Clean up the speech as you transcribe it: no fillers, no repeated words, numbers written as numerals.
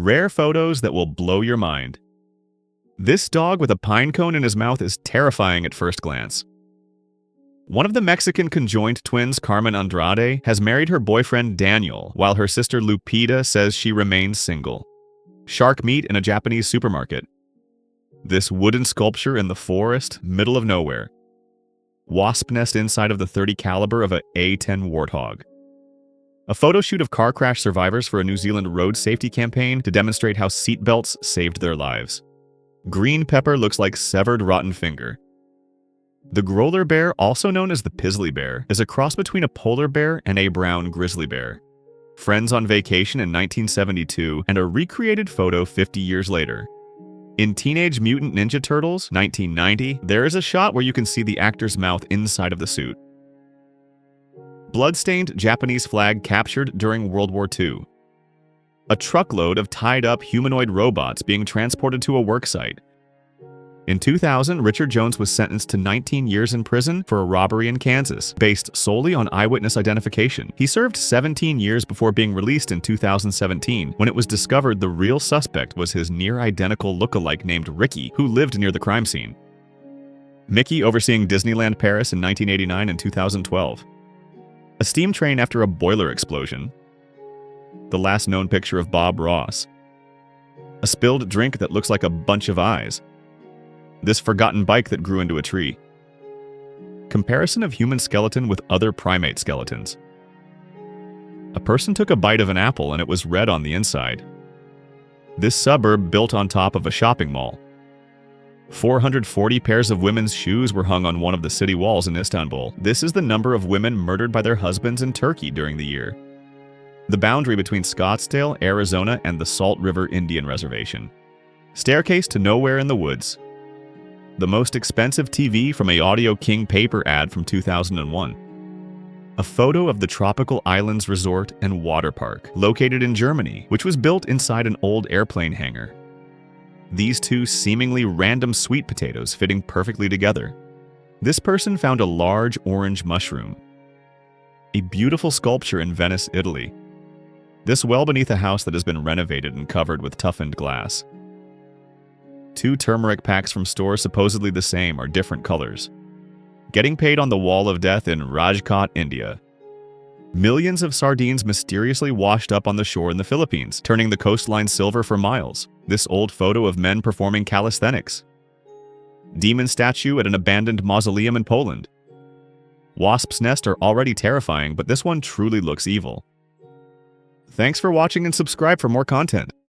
Rare photos that will blow your mind. This dog with a pine cone in his mouth is terrifying at first glance. One of the Mexican conjoined twins, Carmen Andrade, has married her boyfriend Daniel, while her sister Lupita says she remains single. Shark meat in a Japanese supermarket. This wooden sculpture in the forest, middle of nowhere. Wasp nest inside of the .30 caliber of a A10 Warthog. A photo shoot of car crash survivors for a New Zealand road safety campaign to demonstrate how seatbelts saved their lives. Green pepper looks like severed rotten finger. The Growler bear, also known as the Pizzly bear, is a cross between a polar bear and a brown grizzly bear. Friends on Vacation in 1972 and a recreated photo 50 years later. In Teenage Mutant Ninja Turtles, 1990, there is a shot where you can see the actor's mouth inside of the suit. Bloodstained Japanese flag captured during World War II. A truckload of tied-up humanoid robots being transported to a worksite. In 2000, Richard Jones was sentenced to 19 years in prison for a robbery in Kansas, based solely on eyewitness identification. He served 17 years before being released in 2017, when it was discovered the real suspect was his near-identical look-alike named Ricky, who lived near the crime scene. Mickey overseeing Disneyland Paris in 1989 and 2012. A steam train after a boiler explosion. The last known picture of Bob Ross. A spilled drink that looks like a bunch of eyes. This forgotten bike that grew into a tree. Comparison of human skeleton with other primate skeletons. A person took a bite of an apple and it was red on the inside. This suburb built on top of a shopping mall. 440 pairs of women's shoes were hung on one of the city walls in Istanbul. This is the number of women murdered by their husbands in Turkey during the year. The boundary between Scottsdale, Arizona and the Salt River Indian Reservation. Staircase to nowhere in the woods. The most expensive TV from a Audio King paper ad from 2001. A photo of the Tropical Islands Resort and Water Park, located in Germany, which was built inside an old airplane hangar. These two seemingly random sweet potatoes fitting perfectly together. This person found a large orange mushroom. A beautiful sculpture in Venice, Italy. This well beneath a house that has been renovated and covered with toughened glass. 2 turmeric packs from stores supposedly the same are different colors. Getting paid on the Wall of Death in Rajkot, India. Millions of sardines mysteriously washed up on the shore in the Philippines, turning the coastline silver for miles. This old photo of men performing calisthenics. Demon statue at an abandoned mausoleum in Poland. Wasp's nest are already terrifying, but this one truly looks evil. Thanks for watching and subscribe for more content.